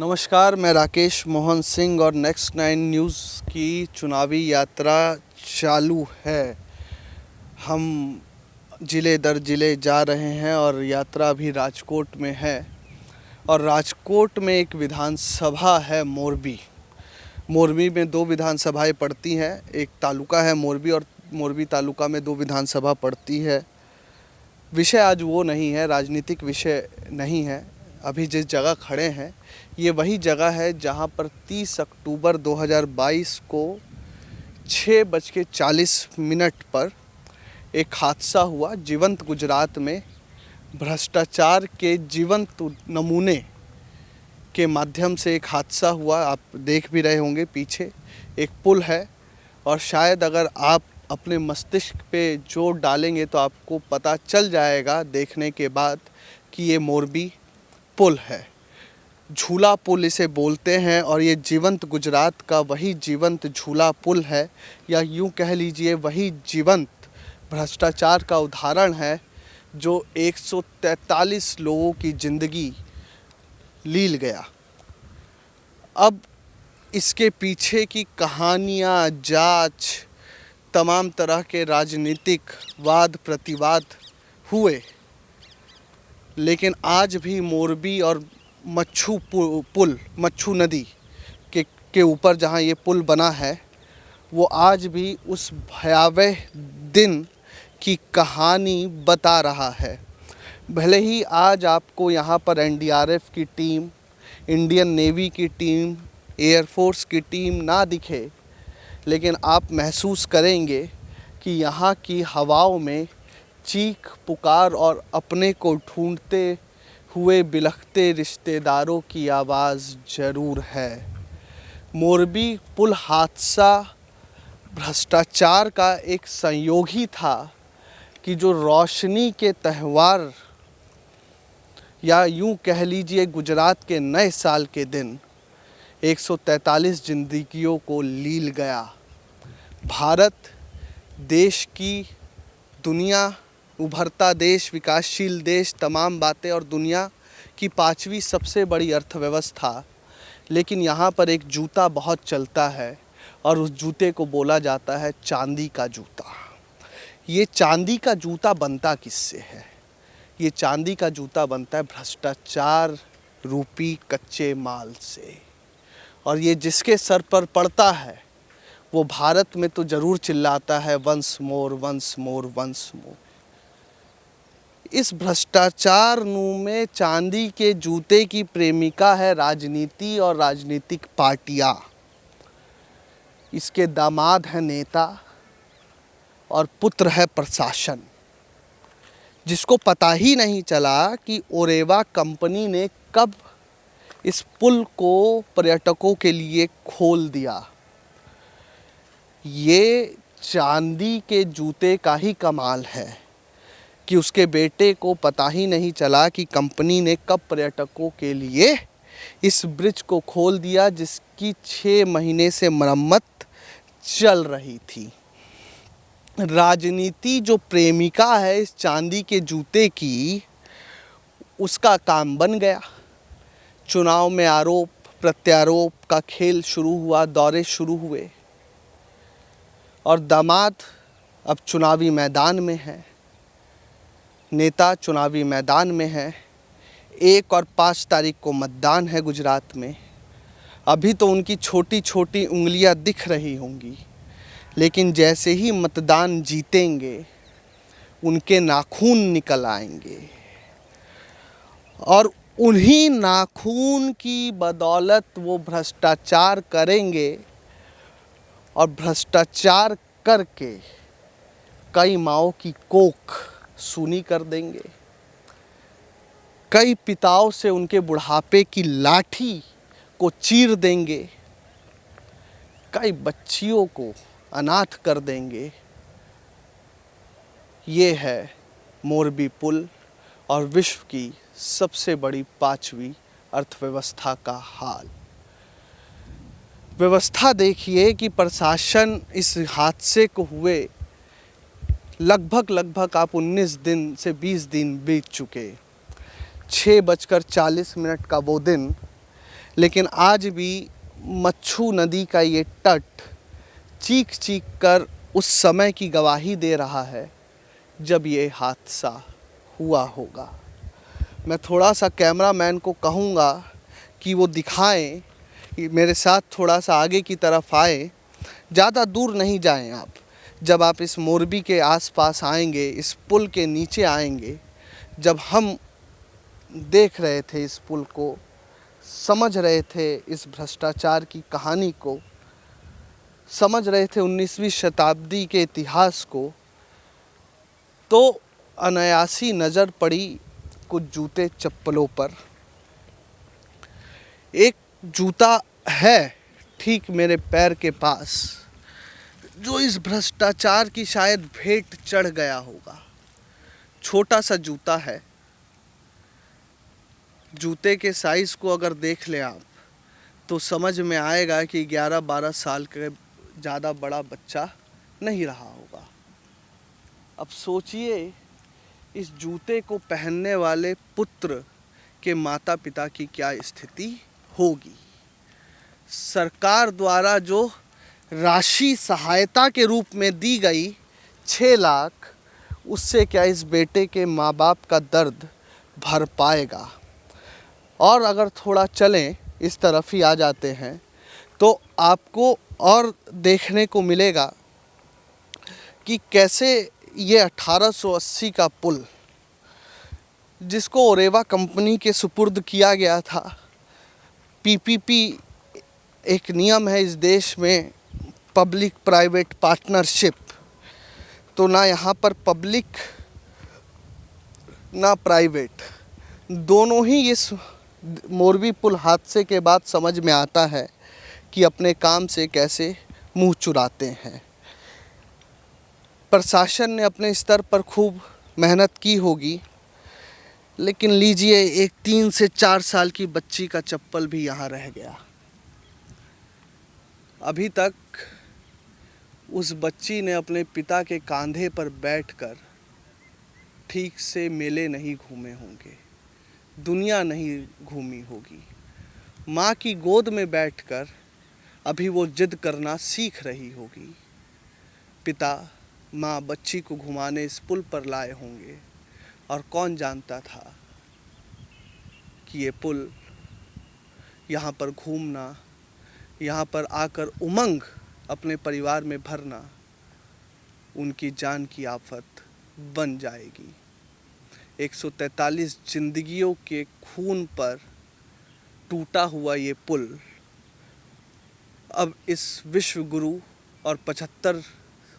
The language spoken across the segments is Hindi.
नमस्कार, मैं राकेश मोहन सिंह और नेक्स्ट 9 न्यूज़ की चुनावी यात्रा चालू है। हम ज़िले दर ज़िले जा रहे हैं और यात्रा अभी राजकोट में है। और राजकोट में एक विधानसभा है मोरबी। मोरबी में 2 विधानसभाएं पड़ती हैं। एक तालुका है मोरबी और मोरबी तालुका में 2 विधानसभा पड़ती है। विषय आज वो नहीं है, राजनीतिक विषय नहीं है। अभी जिस जगह खड़े हैं ये वही जगह है जहां पर 30 अक्टूबर 2022 को 6:40 पर एक हादसा हुआ। जीवंत गुजरात में भ्रष्टाचार के जीवंत नमूने के माध्यम से एक हादसा हुआ। आप देख भी रहे होंगे, पीछे एक पुल है और शायद अगर आप अपने मस्तिष्क पे जोर डालेंगे तो आपको पता चल जाएगा देखने के बाद कि ये मोरबी पुल है। झूला पुल इसे बोलते हैं और ये जीवंत गुजरात का वही जीवंत झूला पुल है, या यूँ कह लीजिए वही जीवंत भ्रष्टाचार का उदाहरण है जो 143 लोगों की ज़िंदगी लील गया। अब इसके पीछे की कहानियाँ, जांच, तमाम तरह के राजनीतिक वाद प्रतिवाद हुए, लेकिन आज भी मोरबी और मच्छू नदी के ऊपर जहाँ ये पुल बना है वो आज भी उस भयावह दिन की कहानी बता रहा है। भले ही आज आपको यहाँ पर एनडीआरएफ की टीम, इंडियन नेवी की टीम, एयरफोर्स की टीम ना दिखे, लेकिन आप महसूस करेंगे कि यहाँ की हवाओं में चीख पुकार और अपने को ढूंढते हुए बिलखते रिश्तेदारों की आवाज़ ज़रूर है। मोरबी पुल हादसा भ्रष्टाचार का एक संयोग ही था कि जो रोशनी के त्यौहार, या यूँ कह लीजिए गुजरात के नए साल के दिन 143 जिंदगियों को लील गया। भारत देश की, दुनिया, उभरता देश, विकासशील देश, तमाम बातें और दुनिया की 5वीं सबसे बड़ी अर्थव्यवस्था, लेकिन यहाँ पर एक जूता बहुत चलता है और उस जूते को बोला जाता है चांदी का जूता। ये चांदी का जूता बनता किससे है? ये चांदी का जूता बनता है भ्रष्टाचार रूपी कच्चे माल से। और ये जिसके सर पर पड़ता है वो भारत में तो ज़रूर चिल्लाता है once more, once more, once more. इस भ्रष्टाचार में चांदी के जूते की प्रेमिका है राजनीति और राजनीतिक पार्टियां। इसके दामाद है नेता और पुत्र है प्रशासन, जिसको पता ही नहीं चला कि ओरेवा कंपनी ने कब इस पुल को पर्यटकों के लिए खोल दिया। ये चांदी के जूते का ही कमाल है कि उसके बेटे को पता ही नहीं चला कि कंपनी ने कब पर्यटकों के लिए इस ब्रिज को खोल दिया, जिसकी 6 महीने से मरम्मत चल रही थी। राजनीति जो प्रेमिका है इस चांदी के जूते की, उसका काम बन गया। चुनाव में आरोप प्रत्यारोप का खेल शुरू हुआ, दौरे शुरू हुए और दामाद अब चुनावी मैदान में है, नेता चुनावी मैदान में है। 1 और 5 तारीख को मतदान है गुजरात में। अभी तो उनकी छोटी छोटी उंगलियां दिख रही होंगी, लेकिन जैसे ही मतदान जीतेंगे उनके नाखून निकल आएंगे और उन्हीं नाखून की बदौलत वो भ्रष्टाचार करेंगे और भ्रष्टाचार करके कई माँओं की कोख सूनी कर देंगे। कई पिताओं से उनके बुढ़ापे की लाठी को चीर देंगे। कई बच्चियों को अनाथ कर देंगे। ये है मोरबी पुल और विश्व की सबसे बड़ी 5वीं अर्थव्यवस्था का हाल। व्यवस्था देखिए कि प्रशासन इस हादसे को हुए लगभग आप 19 दिन से 20 दिन बीत चुके। 6:40 का वो दिन, लेकिन आज भी मच्छू नदी का ये तट चीख चीख कर उस समय की गवाही दे रहा है जब ये हादसा हुआ होगा। मैं थोड़ा सा कैमरामैन को कहूँगा कि वो दिखाएं, कि मेरे साथ थोड़ा सा आगे की तरफ आए। ज़्यादा दूर नहीं जाएं आप। जब आप इस मोरबी के आसपास आएंगे, इस पुल के नीचे आएंगे, जब हम देख रहे थे इस पुल को, समझ रहे थे इस भ्रष्टाचार की कहानी को, समझ रहे थे 19वीं शताब्दी के इतिहास को, तो अनायासी नज़र पड़ी कुछ जूते चप्पलों पर। एक जूता है ठीक मेरे पैर के पास, जो इस भ्रष्टाचार की शायद भेंट चढ़ गया होगा। छोटा सा जूता है। जूते के साइज़ को अगर देख लें आप, तो समझ में आएगा कि 11-12 साल के ज़्यादा बड़ा बच्चा नहीं रहा होगा। अब सोचिए इस जूते को पहनने वाले पुत्र के माता पिता की क्या स्थिति होगी। सरकार द्वारा जो राशि सहायता के रूप में दी गई 6 लाख, उससे क्या इस बेटे के माँ बाप का दर्द भर पाएगा। और अगर थोड़ा चलें, इस तरफ ही आ जाते हैं, तो आपको और देखने को मिलेगा कि कैसे ये 1880 का पुल, जिसको ओरेवा कंपनी के सुपुर्द किया गया था। पीपीपी एक नियम है इस देश में, पब्लिक प्राइवेट पार्टनरशिप। तो ना यहाँ पर पब्लिक ना प्राइवेट, दोनों ही इस मोरबी पुल हादसे के बाद समझ में आता है कि अपने काम से कैसे मुंह चुराते हैं। प्रशासन ने अपने स्तर पर खूब मेहनत की होगी, लेकिन लीजिए एक 3 से 4 साल की बच्ची का चप्पल भी यहाँ रह गया। अभी तक उस बच्ची ने अपने पिता के कंधे पर बैठकर ठीक से मेले नहीं घूमे होंगे, दुनिया नहीं घूमी होगी। माँ की गोद में बैठकर अभी वो जिद करना सीख रही होगी। पिता माँ बच्ची को घुमाने इस पुल पर लाए होंगे, और कौन जानता था कि ये पुल यहाँ पर घूमना, यहाँ पर आकर उमंग अपने परिवार में भरना उनकी जान की आफत बन जाएगी। 143 जिंदगियों के खून पर टूटा हुआ ये पुल अब इस विश्व गुरु और 75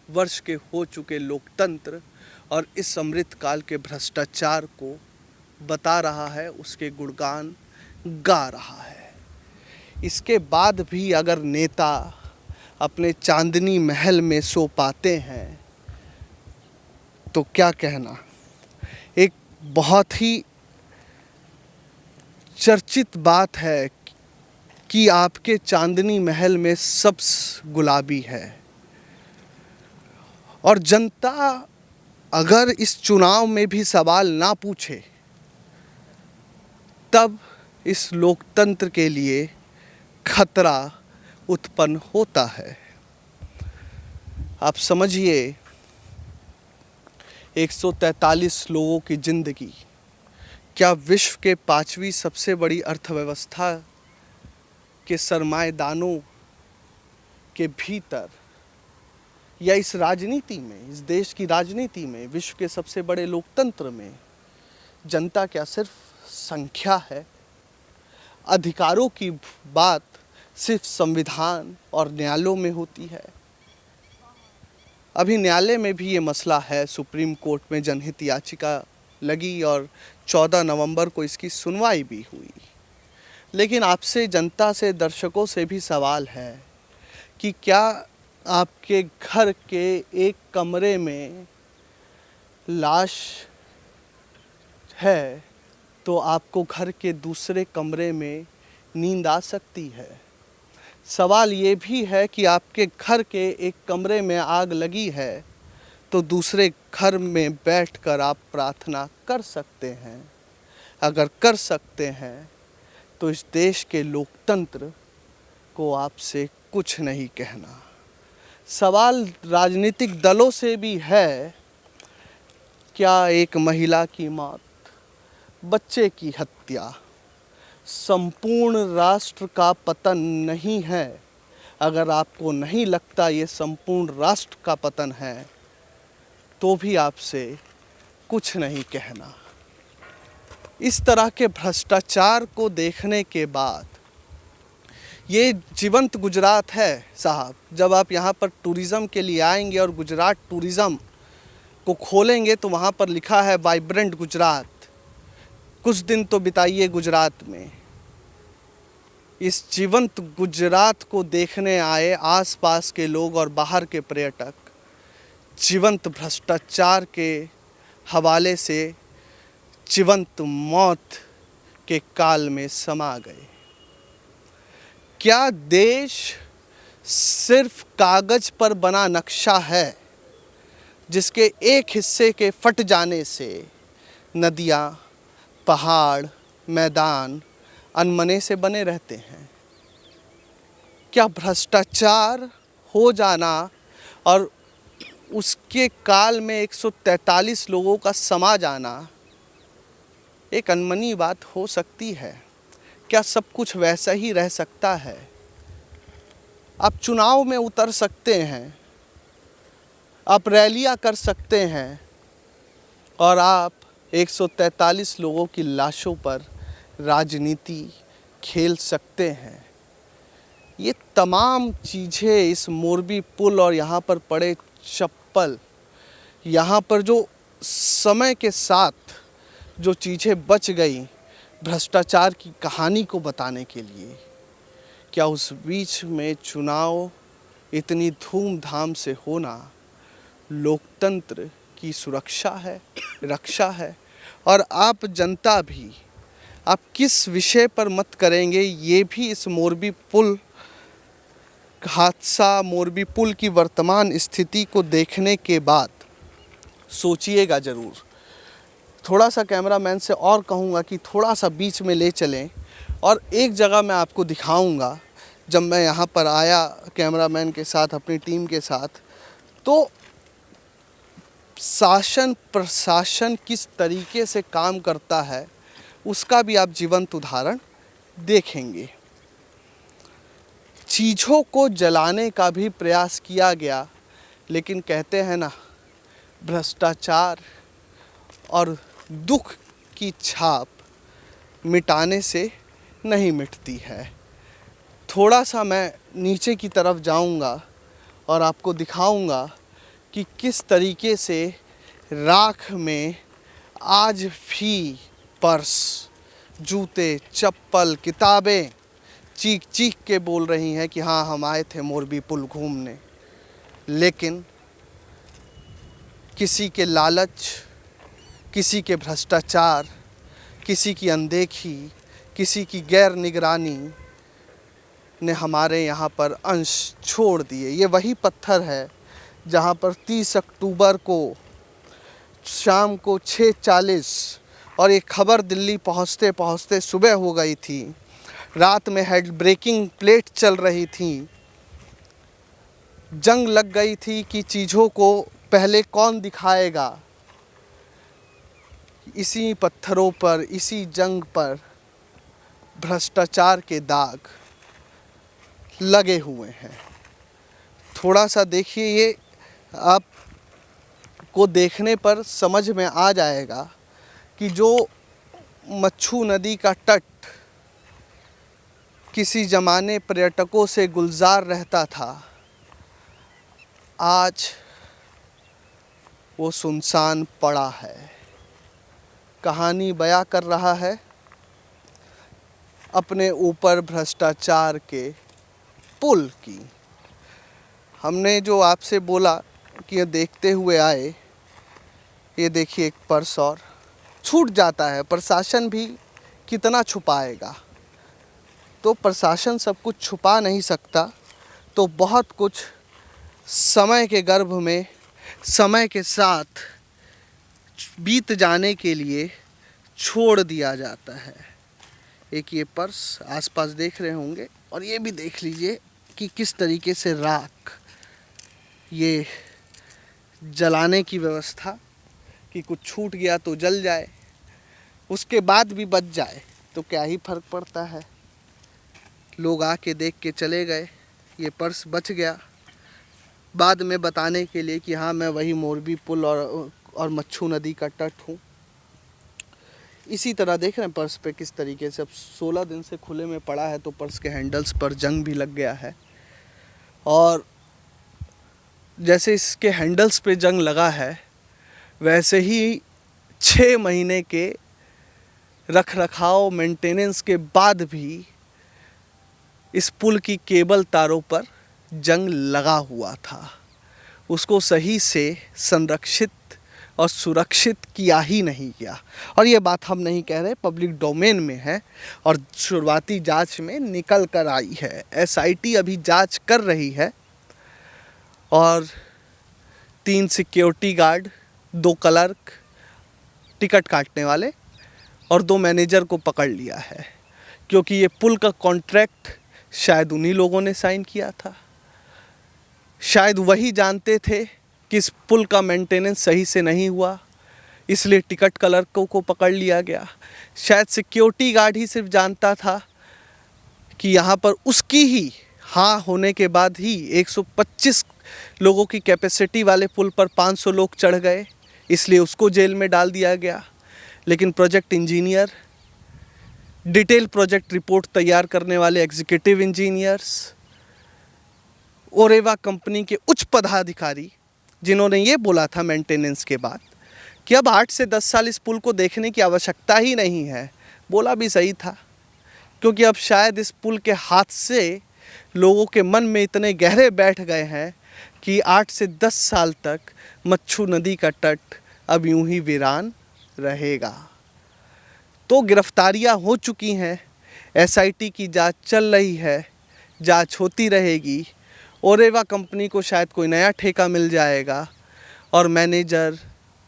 वर्ष के हो चुके लोकतंत्र और इस अमृत काल के भ्रष्टाचार को बता रहा है, उसके गुणगान गा रहा है। इसके बाद भी अगर नेता अपने चांदनी महल में सो पाते हैं तो क्या कहना। एक बहुत ही चर्चित बात है कि आपके चांदनी महल में सब गुलाबी है, और जनता अगर इस चुनाव में भी सवाल ना पूछे तब इस लोकतंत्र के लिए खतरा उत्पन्न होता है। आप समझिए 143 लोगों की जिंदगी, क्या विश्व के 5वीं सबसे बड़ी अर्थव्यवस्था के सरमाएदारों के भीतर, या इस राजनीति में, इस देश की राजनीति में, विश्व के सबसे बड़े लोकतंत्र में जनता क्या सिर्फ संख्या है? अधिकारों की बात सिर्फ संविधान और न्यायालयों में होती है? अभी न्यायालय में भी ये मसला है, सुप्रीम कोर्ट में जनहित याचिका लगी और 14 नवंबर को इसकी सुनवाई भी हुई। लेकिन आपसे, जनता से, दर्शकों से भी सवाल है कि क्या आपके घर के एक कमरे में लाश है तो आपको घर के दूसरे कमरे में नींद आ सकती है? सवाल ये भी है कि आपके घर के एक कमरे में आग लगी है तो दूसरे घर में बैठकर आप प्रार्थना कर सकते हैं? अगर कर सकते हैं तो इस देश के लोकतंत्र को आपसे कुछ नहीं कहना। सवाल राजनीतिक दलों से भी है, क्या एक महिला की मौत, बच्चे की हत्या संपूर्ण राष्ट्र का पतन नहीं है? अगर आपको नहीं लगता ये संपूर्ण राष्ट्र का पतन है, तो भी आपसे कुछ नहीं कहना। इस तरह के भ्रष्टाचार को देखने के बाद, ये जीवंत गुजरात है साहब। जब आप यहाँ पर टूरिज़्म के लिए आएंगे और गुजरात टूरिज़्म को खोलेंगे तो वहाँ पर लिखा है वाइब्रेंट गुजरात। कुछ दिन तो बिताइए गुजरात में। इस जीवंत गुजरात को देखने आए आसपास के लोग और बाहर के पर्यटक जीवंत भ्रष्टाचार के हवाले से जीवंत मौत के काल में समा गए। क्या देश सिर्फ कागज पर बना नक्शा है, जिसके एक हिस्से के फट जाने से नदियाँ, पहाड़, मैदान अनमने से बने रहते हैं? क्या भ्रष्टाचार हो जाना और उसके काल में 143 लोगों का समा जाना एक अनमनी बात हो सकती है? क्या सब कुछ वैसा ही रह सकता है? आप चुनाव में उतर सकते हैं, आप रैलियां कर सकते हैं और आप 143 लोगों की लाशों पर राजनीति खेल सकते हैं। ये तमाम चीज़ें, इस मोरबी पुल और यहाँ पर पड़े चप्पल, यहाँ पर जो समय के साथ जो चीज़ें बच गई भ्रष्टाचार की कहानी को बताने के लिए, क्या उस बीच में चुनाव इतनी धूमधाम से होना लोकतंत्र की सुरक्षा है, रक्षा है? और आप जनता भी, आप किस विषय पर मत करेंगे, ये भी इस मोरबी पुल हादसा, मोरबी पुल की वर्तमान स्थिति को देखने के बाद सोचिएगा ज़रूर। थोड़ा सा कैमरामैन से और कहूँगा कि थोड़ा सा बीच में ले चलें और एक जगह मैं आपको दिखाऊँगा। जब मैं यहाँ पर आया कैमरामैन के साथ, अपनी टीम के साथ, तो शासन प्रशासन किस तरीके से काम करता है उसका भी आप जीवंत उदाहरण देखेंगे। चीज़ों को जलाने का भी प्रयास किया गया, लेकिन कहते हैं ना, भ्रष्टाचार और दुख की छाप मिटाने से नहीं मिटती है। थोड़ा सा मैं नीचे की तरफ जाऊंगा और आपको दिखाऊंगा कि किस तरीके से राख में आज भी पर्स, जूते, चप्पल, किताबें चीख चीख के बोल रही हैं कि हाँ, हम आए थे मोरबी पुल घूमने। लेकिन किसी के लालच, किसी के भ्रष्टाचार, किसी की अनदेखी, किसी की गैर निगरानी ने हमारे यहाँ पर अंश छोड़ दिए। ये वही पत्थर है जहाँ पर 30 अक्टूबर को शाम को 6:40 और एक खबर दिल्ली पहुँचते पहुँचते सुबह हो गई थी। रात में हेड ब्रेकिंग प्लेट चल रही थी। जंग लग गई थी कि चीज़ों को पहले कौन दिखाएगा। इसी पत्थरों पर, इसी जंग पर भ्रष्टाचार के दाग लगे हुए हैं। थोड़ा सा देखिए, ये आपको देखने पर समझ में आ जाएगा कि जो मच्छू नदी का तट किसी ज़माने पर्यटकों से गुलजार रहता था, आज वो सुनसान पड़ा है। कहानी बयां कर रहा है अपने ऊपर भ्रष्टाचार के पुल की। हमने जो आपसे बोला कि ये देखते हुए आए, ये देखिए एक पर्स और छूट जाता है। प्रशासन भी कितना छुपाएगा, तो प्रशासन सब कुछ छुपा नहीं सकता, तो बहुत कुछ समय के गर्भ में, समय के साथ बीत जाने के लिए छोड़ दिया जाता है। एक ये पर्स आसपास देख रहे होंगे, और ये भी देख लीजिए कि किस तरीके से राख, ये जलाने की व्यवस्था, कि कुछ छूट गया तो जल जाए, उसके बाद भी बच जाए तो क्या ही फर्क पड़ता है। लोग आके देख के चले गए, ये पर्स बच गया, बाद में बताने के लिए कि हाँ मैं वही मोरबी पुल और मच्छू नदी का तट हूँ। इसी तरह देख रहे हैं पर्स पे किस तरीके से अब 16 दिन से खुले में पड़ा है, तो पर्स के हैंडल्स पर जंग भी लग गया है। और जैसे इसके हैंडल्स पे जंग लगा है, वैसे ही 6 महीने के रख रखाव मेंटेनेंस के बाद भी इस पुल की केबल तारों पर जंग लगा हुआ था। उसको सही से संरक्षित और सुरक्षित किया ही नहीं गया। और ये बात हम नहीं कह रहे, पब्लिक डोमेन में है और शुरुआती जांच में निकल कर आई है। एसआईटी अभी जांच कर रही है और 3 सिक्योरिटी गार्ड, 2 क्लर्क, टिकट काटने वाले और 2 मैनेजर को पकड़ लिया है, क्योंकि ये पुल का कॉन्ट्रैक्ट शायद उन्हीं लोगों ने साइन किया था। शायद वही जानते थे कि इस पुल का मेंटेनेंस सही से नहीं हुआ, इसलिए टिकट क्लर्कों को पकड़ लिया गया। शायद सिक्योरिटी गार्ड ही सिर्फ जानता था कि यहाँ पर उसकी ही हाँ होने के बाद ही 125 लोगों की कैपेसिटी वाले पुल पर 500 लोग चढ़ गए, इसलिए उसको जेल में डाल दिया गया। लेकिन project engineer, detail project report तैयार करने वाले एग्जीक्यूटिव इंजीनियर्स, ओरेवा कंपनी के उच्च पदाधिकारी, जिन्होंने ये बोला था मेंटेनेंस के बाद कि अब 8 से 10 साल इस पुल को देखने की आवश्यकता ही नहीं है, बोला भी सही था। क्योंकि अब शायद इस पुल के हादसे लोगों के मन में इतने गहरे बैठ गए हैं कि 8 से 10 साल तक मच्छू नदी का तट अब यूं ही वीरान रहेगा। तो गिरफ्तारियां हो चुकी हैं, एसआईटी की जांच चल रही है, जांच होती रहेगी। ओरेवा कंपनी को शायद कोई नया ठेका मिल जाएगा और मैनेजर,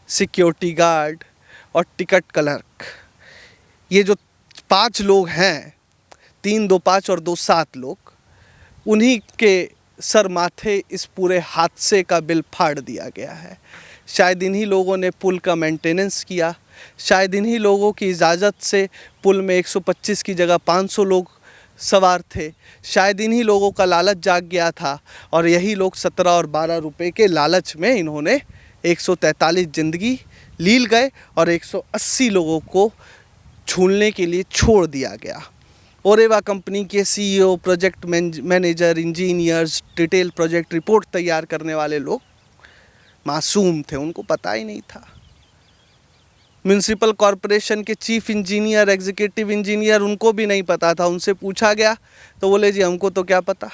सिक्योरिटी गार्ड और टिकट क्लर्क, ये जो 5 लोग हैं, 3, 2, 5 और 2, 7 लोग, उन्हीं के सर माथे इस पूरे हादसे का बिल फाड़ दिया गया है। शायद इन्हीं लोगों ने पुल का मेंटेनेंस किया, शायद इन्हीं लोगों की इजाज़त से पुल में 125 की जगह 500 लोग सवार थे, शायद इन्हीं लोगों का लालच जाग गया था और यही लोग 17 और 12 रुपए के लालच में इन्होंने 143 ज़िंदगी लील गए और 180 लोगों को झूलने के लिए छोड़ दिया गया। ओरेवा कंपनी के CEO, project manager, engineers, detail project report तैयार करने वाले लोग मासूम थे, उनको पता ही नहीं था। म्यूनसिपल कॉरपोरेशन के चीफ इंजीनियर, एग्जीक्यूटिव इंजीनियर, उनको भी नहीं पता था। उनसे पूछा गया तो बोले जी हमको तो क्या पता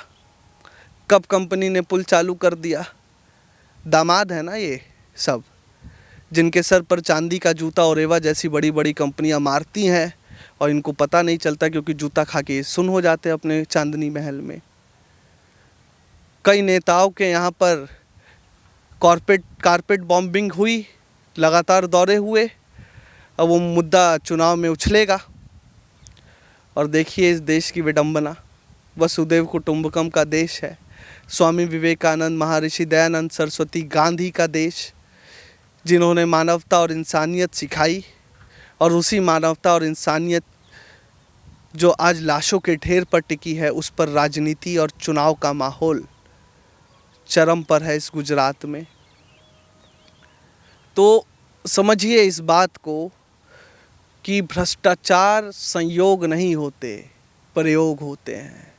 कब कंपनी ने पुल चालू कर दिया। दामाद है ना ये सब, जिनके सर पर चांदी का जूता ओरेवा जैसी बड़ी बड़ी कंपनियां मारती हैं और इनको पता नहीं चलता, क्योंकि जूता खा के सुन हो जाते अपने चांदनी महल में। कई नेताओं के यहाँ पर कारपेट बॉम्बिंग हुई, लगातार दौरे हुए। अब वो मुद्दा चुनाव में उछलेगा और देखिए इस देश की विडंबना। वसुदेव कुटुंबकम का देश है, स्वामी विवेकानंद, महर्षि दयानंद सरस्वती, गांधी का देश, जिन्होंने मानवता और इंसानियत सिखाई, और उसी मानवता और इंसानियत जो आज लाशों के ढेर पर टिकी है, उस पर राजनीति और चुनाव का माहौल चरम पर है इस गुजरात में। तो समझिए इस बात को कि भ्रष्टाचार संयोग नहीं होते, प्रयोग होते हैं,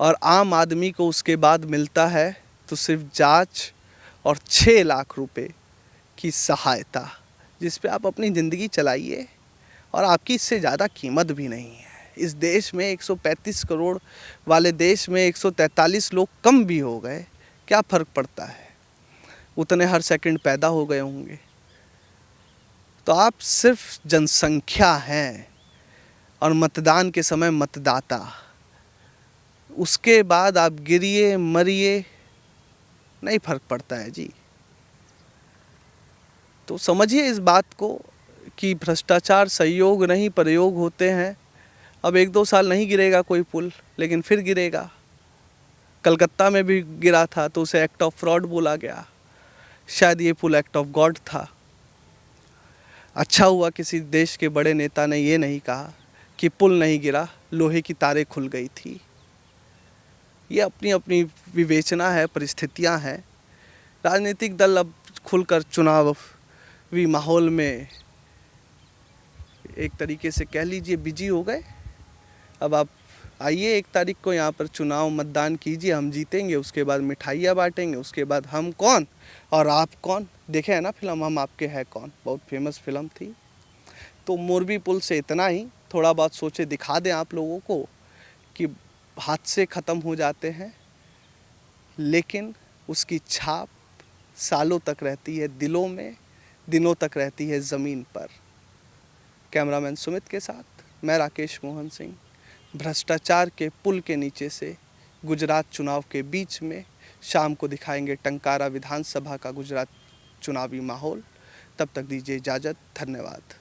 और आम आदमी को उसके बाद मिलता है तो सिर्फ जांच और 6 लाख रुपए की सहायता, जिस पे आप अपनी ज़िंदगी चलाइए और आपकी इससे ज़्यादा कीमत भी नहीं है। इस देश में 135 करोड़ वाले देश में 143 लोग कम भी हो गए, क्या फ़र्क पड़ता है, उतने हर सेकंड पैदा हो गए होंगे। तो आप सिर्फ जनसंख्या हैं और मतदान के समय मतदाता, उसके बाद आप गिरिए मरिए, नहीं फर्क पड़ता है जी। तो समझिए इस बात को कि भ्रष्टाचार संयोग नहीं प्रयोग होते हैं, अब 1-2 साल नहीं गिरेगा कोई पुल, लेकिन फिर गिरेगा। कलकत्ता में भी गिरा था तो उसे एक्ट ऑफ फ्रॉड बोला गया। शायद ये पुल एक्ट ऑफ गॉड था। अच्छा हुआ किसी देश के बड़े नेता ने ये नहीं कहा कि पुल नहीं गिरा, लोहे की तारें खुल गई थी। ये अपनी अपनी विवेचना है, परिस्थितियां हैं। राजनीतिक दल अब खुलकर चुनावी माहौल में एक तरीके से कह लीजिए बिजी हो गए। अब आप आइए 1 तारीख को यहाँ पर चुनाव मतदान कीजिए, हम जीतेंगे, उसके बाद मिठाइयाँ बांटेंगे, उसके बाद हम कौन और आप कौन। देखे है ना फिल्म हम आपके हैं कौन, बहुत फेमस फिल्म थी। तो मोरबी पुल से इतना ही, थोड़ा बहुत सोचे दिखा दें आप लोगों को कि हादसे ख़त्म हो जाते हैं, लेकिन उसकी छाप सालों तक रहती है दिलों में, दिनों तक रहती है ज़मीन पर। कैमरामैन सुमित के साथ मैं राकेश मोहन सिंह, भ्रष्टाचार के पुल के नीचे से गुजरात चुनाव के बीच में शाम को दिखाएंगे टंकारा विधानसभा का गुजरात चुनावी माहौल। तब तक दीजिए इजाज़त, धन्यवाद।